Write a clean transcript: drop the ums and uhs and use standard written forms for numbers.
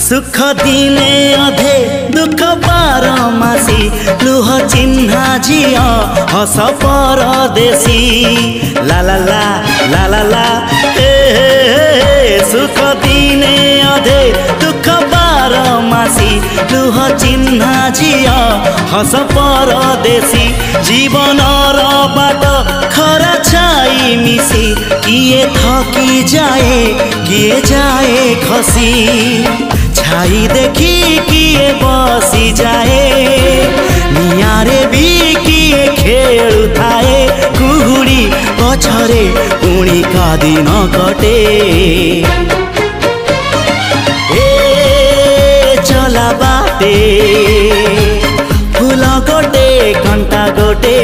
सुख दिने अधे दुख बारमासी लुह चिन्हा झिया हस परदेशी ला ला ला ला ला ला सुख दिने अधे दुख बारमासी लुह चिन्हा झिया हस परदेशी जीवन बाट खरा छाई मिसी किए थकी जाए किए जाए खसी छाई देखी किए बसी जाए नियारे भी किए खेलु थाए कुहुड़ी पछरे पुणी का दिन कटे ए चला बाटे फूल गोटे घंटा गोटे